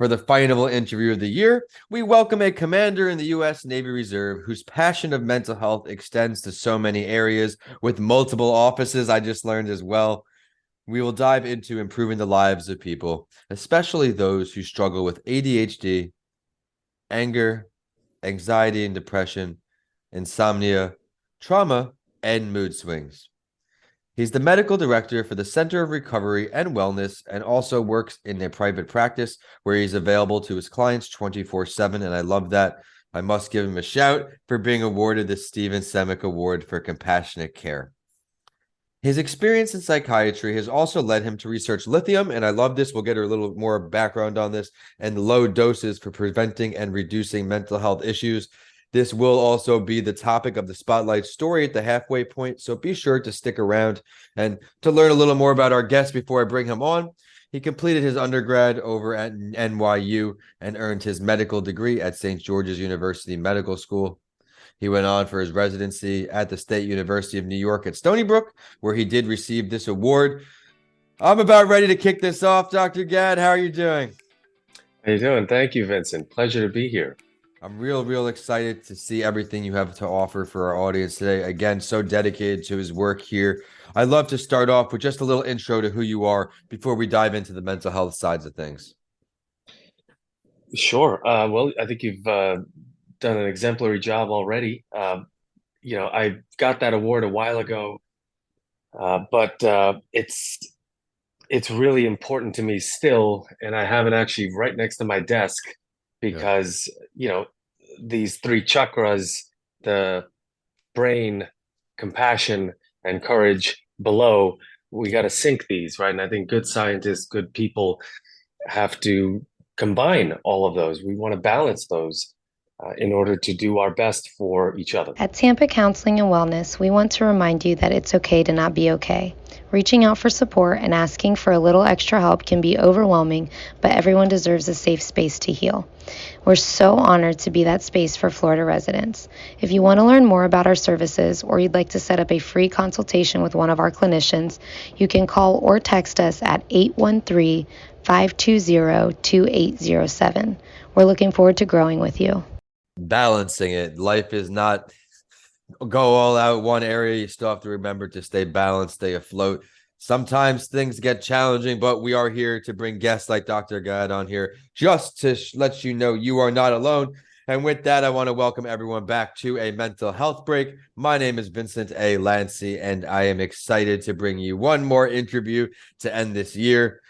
For the final interview of the year, we welcome a commander in the U.S. Navy Reserve whose passion of mental health extends to so many areas with multiple offices, I just learned as well. We will dive into improving the lives of people, especially those who struggle with ADHD, anger, anxiety and depression, insomnia, trauma, and mood swings. He's the medical director for the Center of Recovery and Wellness and also works in a private practice where he's available to his clients 24/7. And I love that. I must give him a shout for being awarded the Steven Samek Award for compassionate care. His experience in psychiatry has also led him to research lithium, and I love this. We'll get a little more background on this, and low doses for preventing and reducing mental health issues. This will also be the topic of the Spotlight story at the halfway point, so be sure to stick around and to learn a little more about our guest before I bring him on. He completed his undergrad over at NYU and earned his medical degree at St. George's University Medical School. He went on for his residency at the State University of New York at Stony Brook, where he did receive this award. I'm about ready to kick this off, Dr. Gadh. How are you doing? How you doing? Thank you, Vincent. Pleasure to be here. I'm real excited to see everything you have to offer for our audience today. Again, so dedicated to his work here. I'd love to start off with just a little intro to who you are before we dive into the mental health sides of things. Sure. Well, I think you've done an exemplary job already. I got that award a while ago, but it's really important to me still, and I have it actually right next to my desk because these three chakras, the brain, compassion, and courage below, we got to sync these, right? And I think good scientists, good people have to combine all of those. We want to balance those in order to do our best for each other. At Tampa Counseling and Wellness, we want to remind you that it's okay to not be okay. Reaching out for support and asking for a little extra help can be overwhelming, but everyone deserves a safe space to heal. We're so honored to be that space for Florida residents. If you want to learn more about our services or you'd like to set up a free consultation with one of our clinicians, you can call or text us at 813-520-2807. We're looking forward to growing with you. Balancing it. Life is not go all out one area. You still have to remember to stay balanced, stay afloat. Sometimes things get challenging, but we are here to bring guests like Dr. Gadh on here just to let you know you are not alone. And with that, I want to welcome everyone back to a mental health break. My name is Vincent A. Lancy, and I am excited to bring you one more interview to end this year.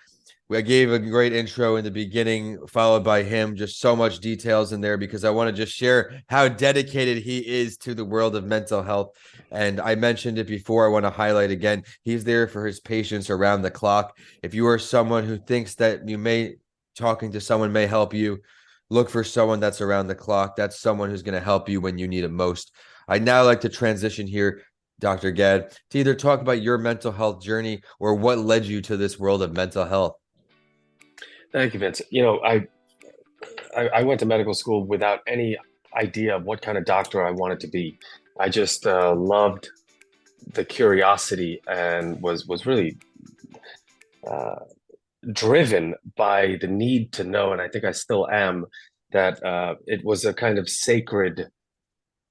I gave a great intro in the beginning, followed by him. Just so much details in there because I want to just share how dedicated he is to the world of mental health. And I mentioned it before. I want to highlight again, he's there for his patients around the clock. If you are someone who thinks that talking to someone may help you, look for someone that's around the clock. That's someone who's going to help you when you need it most. I'd now like to transition here, Dr. Gadh, to either talk about your mental health journey or what led you to this world of mental health. Thank you, Vince. I went to medical school without any idea of what kind of doctor I wanted to be. I just loved the curiosity and was really driven by the need to know, and I think I still am, that it was a kind of sacred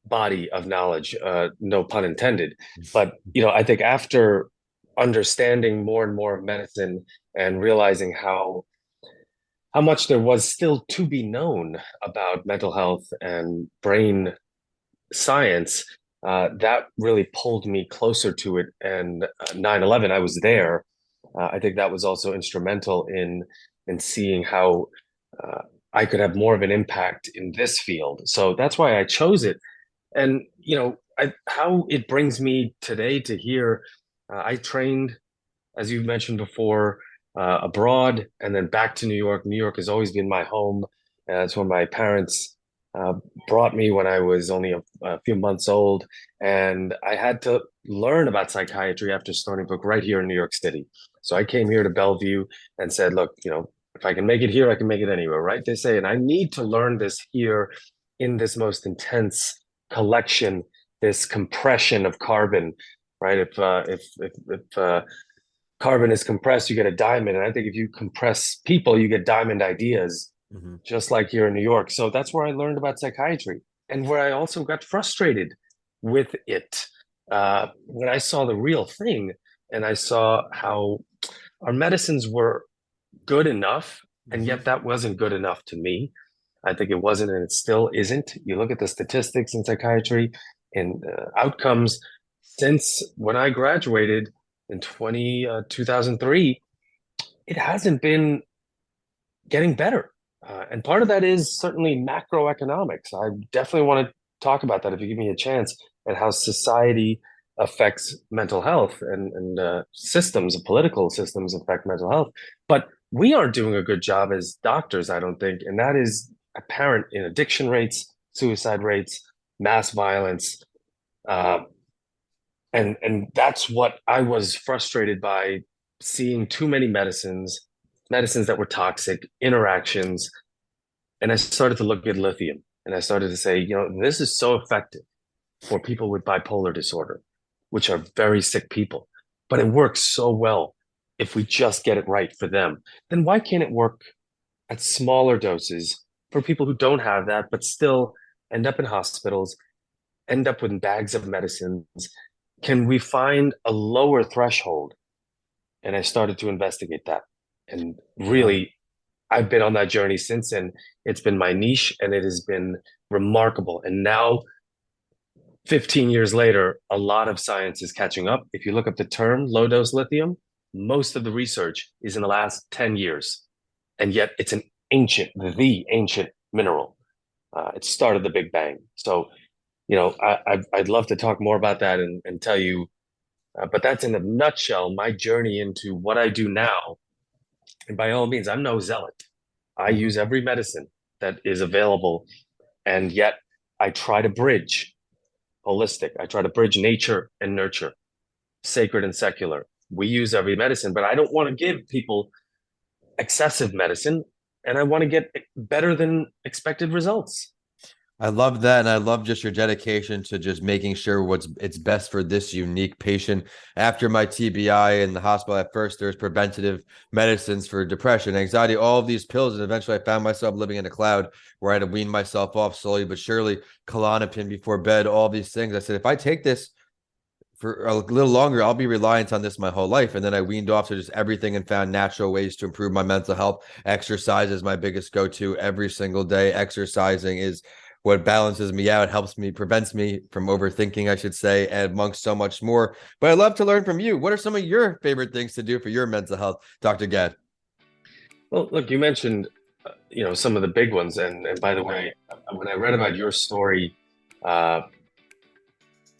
body of knowledge, no pun intended. But, I think after understanding more and more of medicine and realizing how much there was still to be known about mental health and brain science, that really pulled me closer to it. And 9/11, I was there. I think that was also instrumental in seeing how I could have more of an impact in this field. So that's why I chose it. And, how it brings me today to here, I trained, as you've mentioned before, abroad and then back to New York. New York has always been my home. It's where my parents brought me when I was only a few months old. And I had to learn about psychiatry after Stony Brook right here in New York City. So I came here to Bellevue and said, look, if I can make it here, I can make it anywhere, right? They say, and I need to learn this here in this most intense collection, this compression of carbon, right? If carbon is compressed, you get a diamond. And I think if you compress people, you get diamond ideas. Mhm. just like here in New York. So that's where I learned about psychiatry, and where I also got frustrated with it when I saw the real thing, and I saw how our medicines were good enough, and Mhm. yet that wasn't good enough to me. I think it wasn't, and it still isn't. You look at the statistics in psychiatry and outcomes since when I graduated in 2003, it hasn't been getting better. And part of that is certainly macroeconomics. I definitely want to talk about that if you give me a chance, and how society affects mental health, and systems, political systems affect mental health. But we aren't doing a good job as doctors, I don't think. And that is apparent in addiction rates, suicide rates, mass violence. Uh, and that's what I was frustrated by, seeing too many medicines that were toxic, interactions. And I started to look at lithium, and I started to say, this is so effective for people with bipolar disorder, which are very sick people, but it works so well if we just get it right for them. Then why can't it work at smaller doses for people who don't have that, but still end up in hospitals, end up with bags of medicines? Can we find a lower threshold? And I started to investigate that. And Wow. really, I've been on that journey since, and it's been my niche, and it has been remarkable. And now, 15 years later, a lot of science is catching up. If you look up the term low dose lithium, most of the research is in the last 10 years. And yet it's the ancient mineral. It started the Big Bang. So, I'd love to talk more about that, and tell you, but that's in a nutshell my journey into what I do now. And by all means, I'm no zealot. I Mhm. use every medicine that is available, and yet I try to bridge holistic. I try to bridge nature and nurture, sacred and secular. We use every medicine, but I don't want to give people excessive medicine, and I want to get better than expected results. I love that, and I love just your dedication to just making sure it's best for this unique patient. After my TBI in the hospital, at first there's preventative medicines for depression, anxiety, all of these pills, and eventually I found myself living in a cloud where I had to wean myself off slowly but surely. Klonopin before bed, all these things. I said, if I take this for a little longer, I'll be reliant on this my whole life. And then I weaned off to just everything and found natural ways to improve my mental health. Exercise is my biggest go-to every single day. Exercising is what balances me out, helps me, prevents me from overthinking, I should say, and amongst so much more. But I'd love to learn from you. What are some of your favorite things to do for your mental health, Dr. Gadh? Well, look, you mentioned, some of the big ones, and by the way, when I read about your story, uh,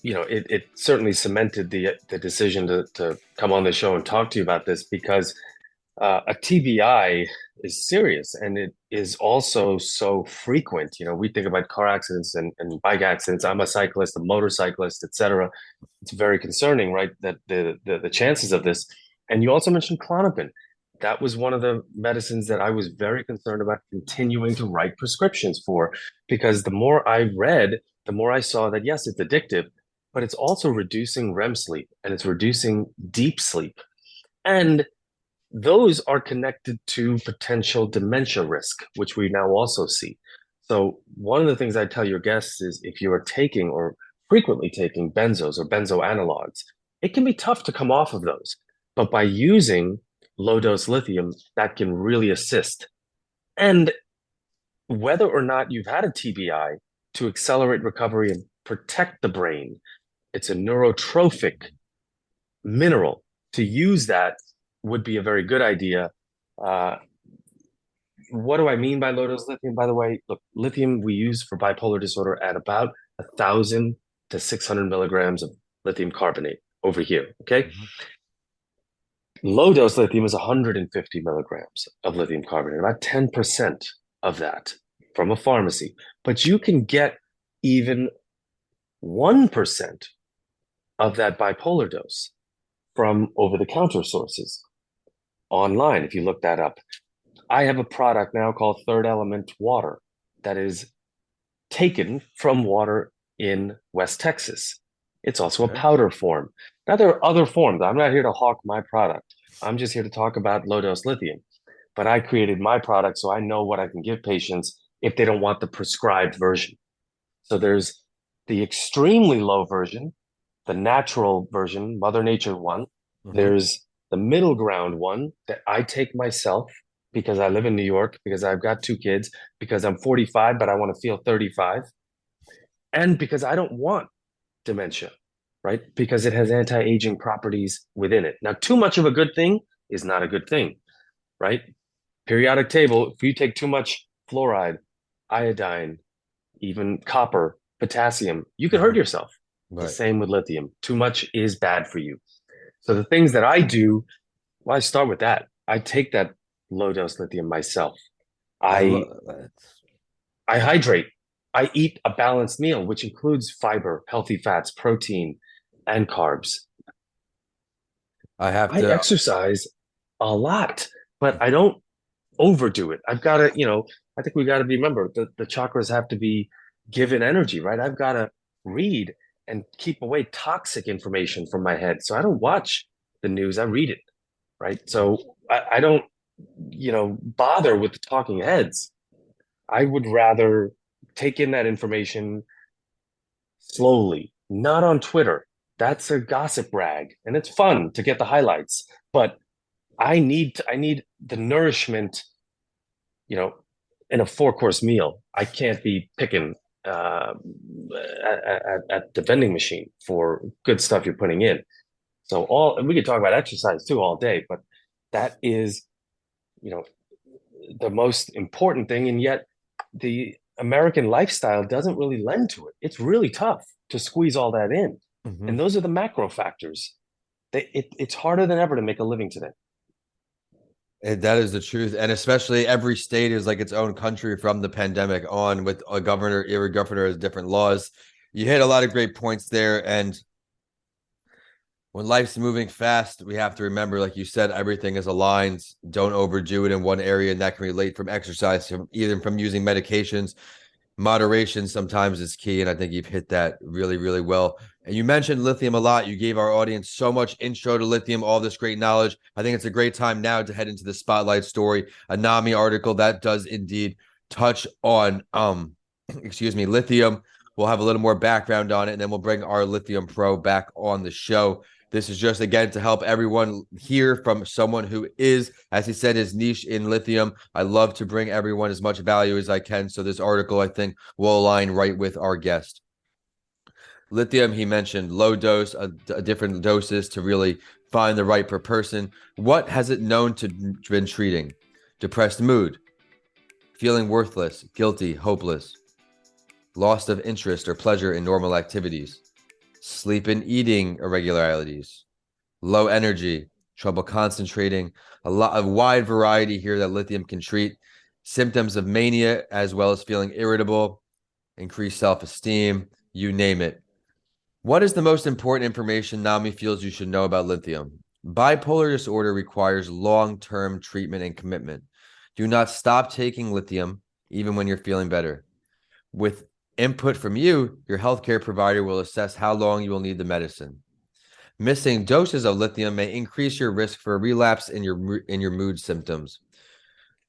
it certainly cemented the decision to come on the show and talk to you about this, because a TBI is serious, and it is also so frequent. We think about car accidents and bike accidents. I'm a cyclist, a motorcyclist, etc. It's very concerning, right? That the chances of this. And you also mentioned Klonopin. That was one of the medicines that I was very concerned about continuing to write prescriptions for, because the more I read, the more I saw that yes, it's addictive, but it's also reducing REM sleep, and it's reducing deep sleep. And those are connected to potential dementia risk, which we now also see. So, one of the things I tell your guests is, if you are taking or frequently taking benzos or benzo analogs, it can be tough to come off of those. But by using low dose lithium, that can really assist. And whether or not you've had a TBI, to accelerate recovery and protect the brain, it's a neurotrophic mineral. To use that would be a very good idea. Uh, what do I mean by low dose lithium? By the way, look, lithium we use for bipolar disorder at about 1,000 to 600 milligrams of lithium carbonate over here. Okay. Mhm. Low dose lithium is 150 milligrams of lithium carbonate, about 10% of that from a pharmacy. But you can get even 1% of that bipolar dose from over the counter sources online, if you look that up. I have a product now called Third Element Water that is taken from water in West Texas. It's also a Okay. powder form. Now, there are other forms. I'm not here to hawk my product. I'm just here to talk about low dose lithium. but I created my product, so I know what I can give patients if they don't want the prescribed version. So there's the extremely low version, the natural version, Mother Nature one. Mhm. There's the middle ground one that I take myself because I live in New York, because I've got two kids, because I'm 45, but I want to feel 35, and because I don't want dementia, right? Because it has anti-aging properties within it. Now, too much of a good thing is not a good thing, right? Periodic table, if you take too much fluoride, iodine, even copper, potassium, you could hurt Mhm. yourself. The Right. same with lithium. Too much is bad for you. So the things that I do, well, I start with that. I take that low dose lithium myself. I I love that. I hydrate. I eat a balanced meal, which includes fiber, healthy fats, protein, and carbs. I have I to. exercise a lot, but I don't overdo it. I've got to, I think we got to remember the chakras have to be given energy, right? I've got to read and keep away toxic information from my head. So I don't watch the news, I read it, right? So I don't, bother with the talking heads. I would rather take in that information slowly, not on Twitter. That's a gossip rag, and it's fun to get the highlights, but I need the nourishment, you know, in a four-course meal. I can't be picking at the vending machine for good stuff you're putting in. So we could talk about exercise too all day, but that is, you know, the most important thing, and yet the American lifestyle doesn't really lend to it. It's really tough to squeeze all that in. And Mhm. those are the macro factors. It's harder than ever to make a living today. That is the truth, and especially every state is like its own country from the pandemic on, with a governor, every governor has different laws. You hit a lot of great points there, and when life's moving fast, we have to remember, like you said, everything is aligned. Don't overdo it in one area, and that can relate from exercise, from either from using medications. Moderation sometimes is key, and I think you've hit that really, really well. And you mentioned lithium a lot. You gave our audience so much intro to lithium, all this great knowledge. I think it's a great time now to head into the spotlight story, a NAMI article that does indeed touch on excuse me, lithium. We'll have a little more background on it, and then we'll bring our lithium pro back on the show. This is just, again, to help everyone hear from someone who is, as he said, his niche in lithium. I love to bring everyone as much value as I can. So this article, I think, will align right with our guest. Lithium, he mentioned low dose, different doses to really find the right per person. What has it known to been treating? Depressed mood, feeling worthless, guilty, hopeless, loss of interest or pleasure in normal activities, sleep and eating irregularities, low energy, trouble concentrating, a wide variety here that lithium can treat, symptoms of mania, as well as feeling irritable, increased self-esteem, you name it. What is the most important information NAMI feels you should know about lithium? Bipolar disorder requires long-term treatment and commitment. Do not stop taking lithium even when you're feeling better. With input from you, your healthcare provider will assess how long you will need the medicine. Missing doses of lithium may increase your risk for a relapse in your mood symptoms.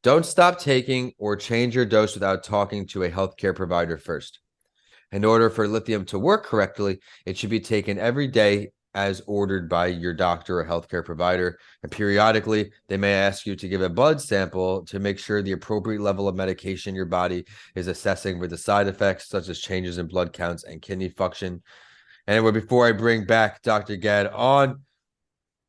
Don't stop taking or change your dose without talking to a healthcare provider first. In order for lithium to work correctly, it should be taken every day as ordered by your doctor or healthcare provider. And periodically, they may ask you to give a blood sample to make sure the appropriate level of medication your body is assessing with the side effects, such as changes in blood counts and kidney function. And before I bring back Dr. Gadh on,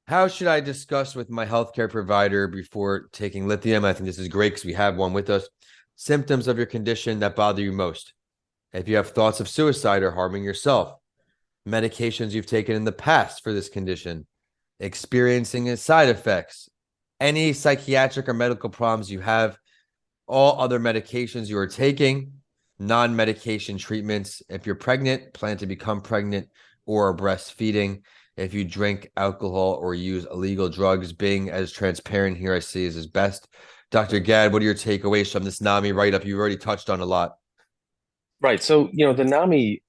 how should I discuss with my healthcare provider before taking lithium? I think this is great because we have one with us. Symptoms of your condition that bother you most. If you have thoughts of suicide or harming yourself, medications you've taken in the past for this condition, experiencing side effects, any psychiatric or medical problems you have, all other medications you are taking, non-medication treatments. If you're pregnant, plan to become pregnant, or are breastfeeding. If you drink alcohol or use illegal drugs, being as transparent here I see is best. Dr. Gadh, what are your takeaways from this NAMI write-up? You've already touched on a lot. Right. So, the NAMI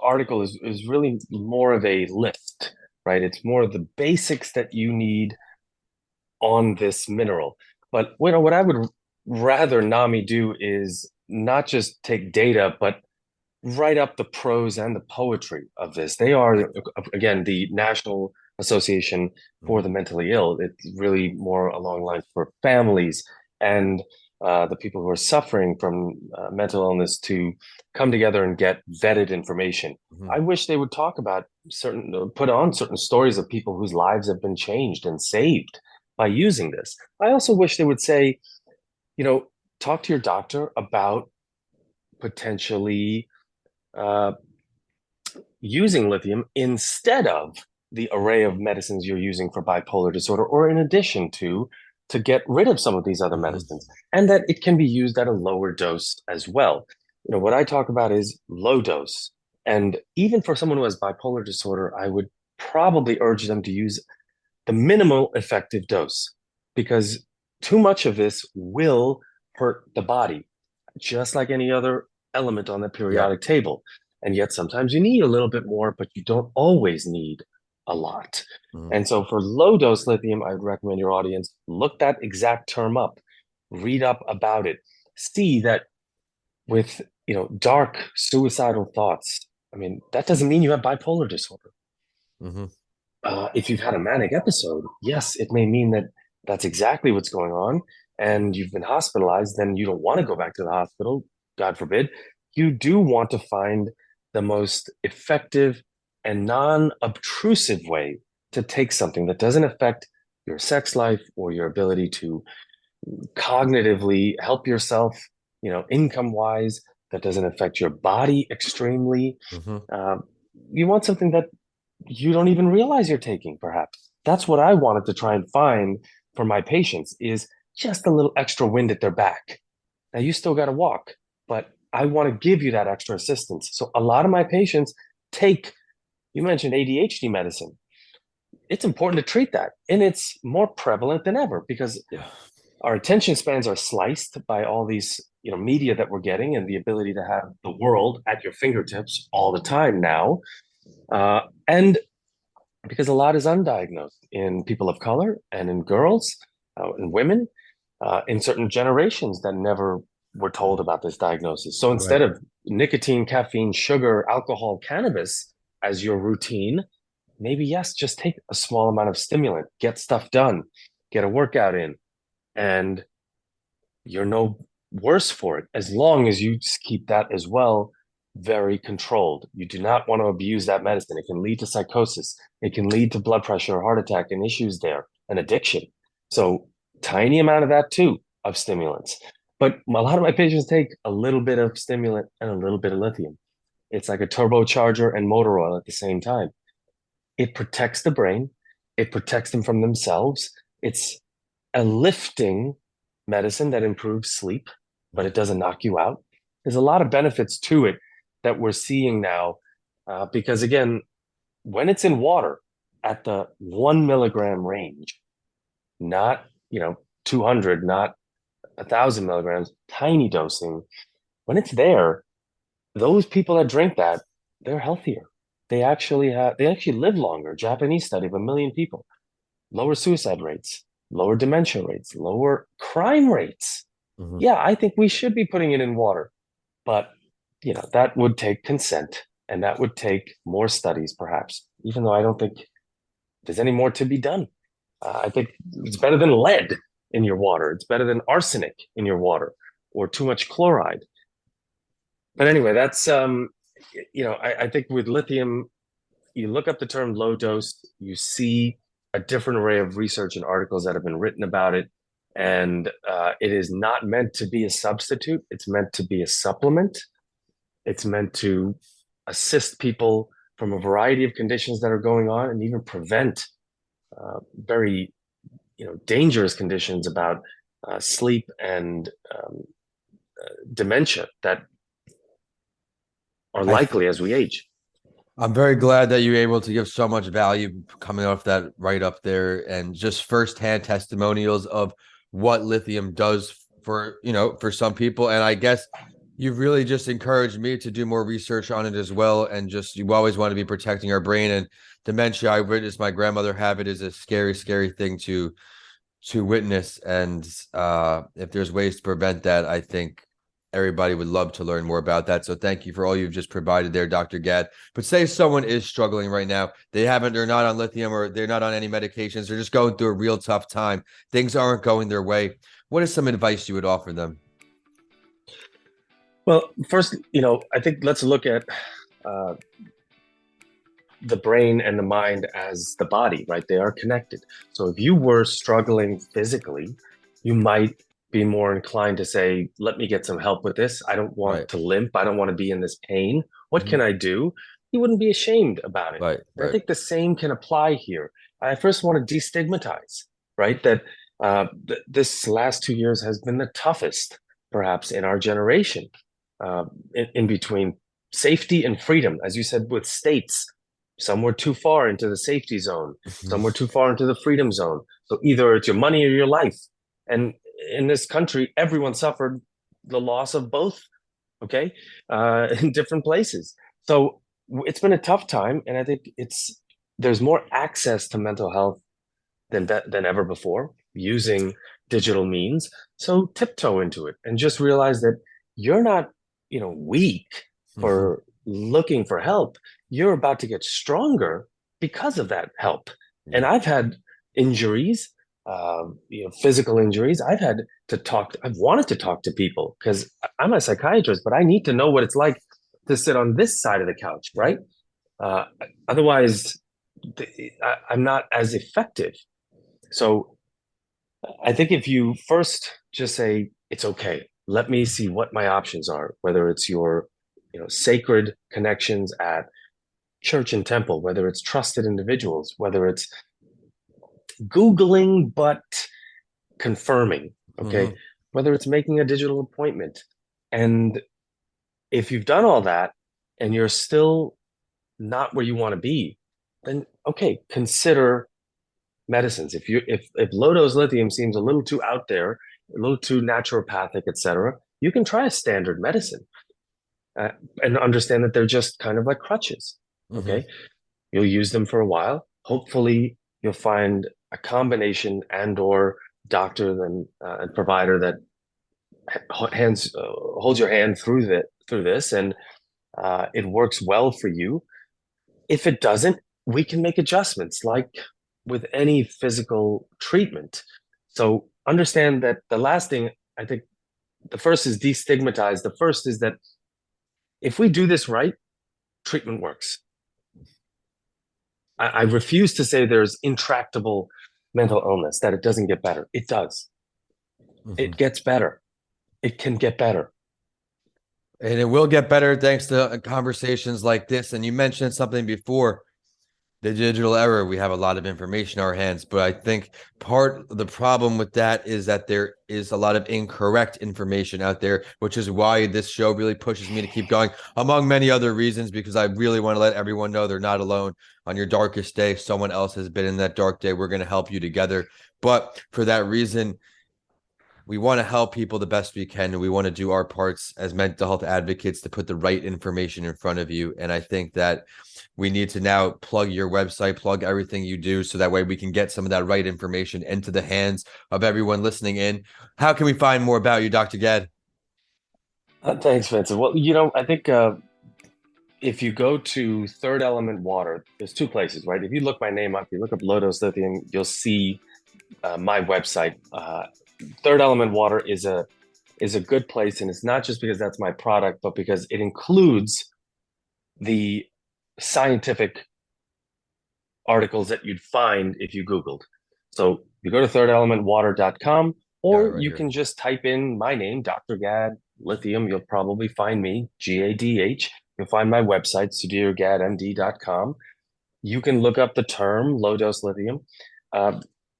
article is really more of a list, right? It's more of the basics that you need on this mineral. But what I would rather NAMI do is not just take data, but write up the prose and the poetry of this. They are, again, the National Association for the Mentally Ill. It's really more along lines for families and the people who are suffering from mental illness to come together and get vetted information. Mhm. I wish they would talk about put on certain stories of people whose lives have been changed and saved by using this. I also wish they would say, talk to your doctor about potentially uh, using lithium instead of the array of medicines you're using for bipolar disorder, or in addition to get rid of some of these other medicines, and that it can be used at a lower dose as well. What I talk about is low dose. And even for someone who has bipolar disorder, I would probably urge them to use the minimal effective dose, because too much of this will hurt the body, just like any other element on the periodic table. And yet sometimes you need a little bit more, but you don't always need a lot. And so for low dose lithium, I would recommend your audience look that exact term up, read up about it, see that with dark suicidal thoughts, I mean, that doesn't mean you have bipolar disorder. If you've had a manic episode, yes, it may mean that that's exactly what's going on, and you've been hospitalized. Then you don't want to go back to the hospital, God forbid. You do want to find the most effective and non-obtrusive way to take something that doesn't affect your sex life or your ability to cognitively help yourself, income-wise, that doesn't affect your body extremely. You want something that you don't even realize you're taking, perhaps. That's what I wanted to try and find for my patients, is just a little extra wind at their back. Now, you still got to walk, but I want to give you that extra assistance. So a lot of my patients take, you mentioned ADHD medicine. It's important to treat that. And it's more prevalent than ever because our attention spans are sliced by all these media that we're getting, and the ability to have the world at your fingertips all the time now. And because a lot is undiagnosed in people of color and in girls and women in certain generations that never were told about this diagnosis. So instead of nicotine, caffeine, sugar, alcohol, cannabis as your routine, maybe, yes, just take a small amount of stimulant, get stuff done, get a workout in, and you're no worse for it, as long as you just keep that as well very controlled. You do not want to abuse that medicine. It can lead to psychosis. It can lead to blood pressure or heart attack and issues there, and addiction. So tiny amount of that too, of stimulants. But a lot of my patients take a little bit of stimulant and a little bit of lithium. It's like a turbocharger and motor oil at the same time. It protects the brain. It protects them from themselves. It's a lifting medicine that improves sleep, but it doesn't knock you out. There's a lot of benefits to it that we're seeing now, because again, when it's in water at the 1 milligram range, not 200, not 1,000 milligrams, tiny dosing, when it's there, those people that drink that, they're healthier. They actually live longer. Japanese study of 1 million people, lower suicide rates, lower dementia rates, lower crime rates. Yeah, I think we should be putting it in water, but that would take consent, and that would take more studies, perhaps, even though I don't think there's any more to be done. I think it's better than lead in your water. It's better than arsenic in your water or too much chloride. But anyway, that's, I think with lithium, you look up the term low dose, you see a different array of research and articles that have been written about it. And it is not meant to be a substitute. It's meant to be a supplement. It's meant to assist people from a variety of conditions that are going on, and even prevent very, dangerous conditions about sleep and dementia that are likely as we age. I'm very glad that you're able to give so much value coming off that right up there, and just firsthand testimonials of what lithium does for some people. And I guess you've really just encouraged me to do more research on it as well. And just, you always want to be protecting our brain, and dementia. I witnessed my grandmother have it. Is a scary, scary thing to to witness. And if there's ways to prevent that, I think everybody would love to learn more about that. So thank you for all you've just provided there, Dr. Gadh. But say someone is struggling right now. They're not on lithium or they're not on any medications. They're just going through a real tough time. Things aren't going their way. What is some advice you would offer them? Well, first, I think let's look at the brain and the mind as the body, right? They are connected. So if you were struggling physically, you might be more inclined to say, let me get some help with this. I don't want to limp. I don't want to be in this pain. What can I do? You wouldn't be ashamed about it. Right. I think the same can apply here. I first want to destigmatize, right? That this last 2 years has been the toughest, perhaps, in our generation, in between safety and freedom, as you said, with states. Some were too far into the safety zone. Some were too far into the freedom zone. So either it's your money or your life. And in this country, everyone suffered the loss of both, okay, in different places. So it's been a tough time. And I think there's more access to mental health than ever before using digital means. So tiptoe into it and just realize that you're not, weak for looking for help. You're about to get stronger because of that help. And I've had injuries, physical injuries. I've wanted to talk to people because I'm a psychiatrist, but I need to know what it's like to sit on this side of the couch, right? Otherwise, I'm not as effective. So I think if you first just say, it's okay, let me see what my options are, whether it's your sacred connections at church and temple, whether it's trusted individuals, whether it's Googling but confirming, okay, whether it's making a digital appointment. And if you've done all that and you're still not where you want to be, then okay, consider medicines. If low-dose lithium seems a little too out there, a little too naturopathic, etc., you can try a standard medicine. And understand that they're just kind of like crutches. Okay. You'll use them for a while. Hopefully you'll find a combination and/or doctor and provider that holds your hand through this and it works well for you. If it doesn't, we can make adjustments like with any physical treatment. So understand that the last thing, I think the first is destigmatize. The first is that if we do this right, treatment works. I refuse to say there's intractable mental illness, that it doesn't get better. It does. It gets better. It can get better. And it will get better thanks to conversations like this. And you mentioned something before, the digital era. We have a lot of information in our hands, but I think part of the problem with that is that there is a lot of incorrect information out there, which is why this show really pushes me to keep going, among many other reasons, because I really want to let everyone know they're not alone. On your darkest day, someone else has been in that dark day. We're going to help you together. But for that reason, we want to help people the best we can, and we want to do our parts as mental health advocates to put the right information in front of you. And I think that we need to now plug your website, plug everything you do, so that way we can get some of that right information into the hands of everyone listening in. How can we find more about you, Dr. Gadh? Thanks, Vincent. Well, I think if you go to Third Element Water, there's two places, right? If you look my name up, you look up low-dose lithium, you'll see my website. Third Element Water is a good place, and it's not just because that's my product, but because it includes the scientific articles that you'd find if you Googled. So you go to thirdelementwater.com, or you can just type in my name, Dr. Gadh, lithium. You'll probably find me, Gadh. You'll find my website, sudhirgadhmd.com. You can look up the term low-dose lithium.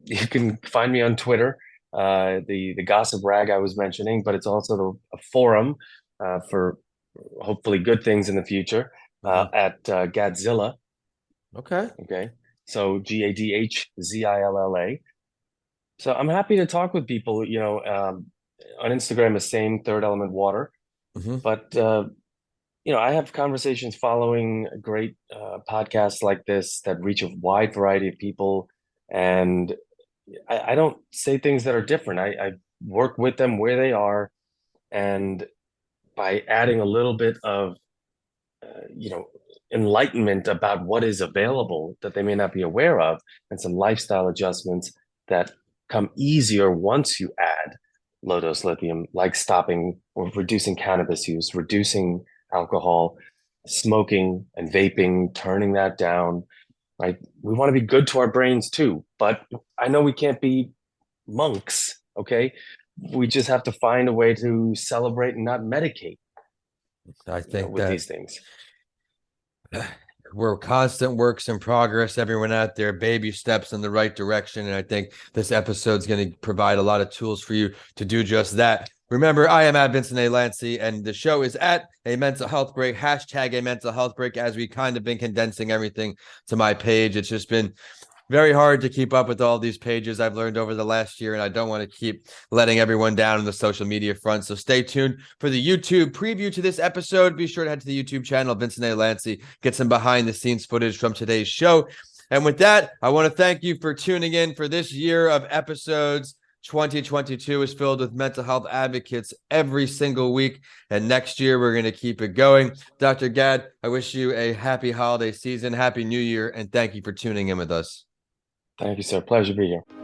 You can find me on Twitter, the gossip rag I was mentioning, but it's also a forum for hopefully good things in the future at Gadzilla. Okay. So GADHZILLA. So I'm happy to talk with people. On Instagram, the same, Third Element Water. But I have conversations following great podcasts like this that reach a wide variety of people. And I don't say things that are different. I work with them where they are, and by adding a little bit of you know, enlightenment about what is available that they may not be aware of, and some lifestyle adjustments that come easier once you add low dose lithium, like stopping or reducing cannabis use, reducing alcohol, smoking and vaping, turning that down. Right? We want to be good to our brains too, but I know we can't be monks. Okay, we just have to find a way to celebrate and not medicate. I think With that these things. we're constant works in progress. Everyone out there, baby steps in the right direction. And I think this episode is going to provide a lot of tools for you to do just that. Remember, I am at Vincent A. Lancy, and the show is at A Mental Health Break, hashtag A Mental Health Break, as we kind of been condensing everything to my page. It's just been very hard to keep up with all these pages I've learned over the last year, and I don't want to keep letting everyone down on the social media front. So stay tuned for the YouTube preview to this episode. Be sure to head to the YouTube channel, Vincent A. Lancy, get some behind the scenes footage from today's show. And with that, I want to thank you for tuning in for this year of episodes. 2022 is filled with mental health advocates every single week. And next year, we're going to keep it going. Dr. Gadh, I wish you a happy holiday season, happy new year, and thank you for tuning in with us. Thank you, sir. Pleasure to be here.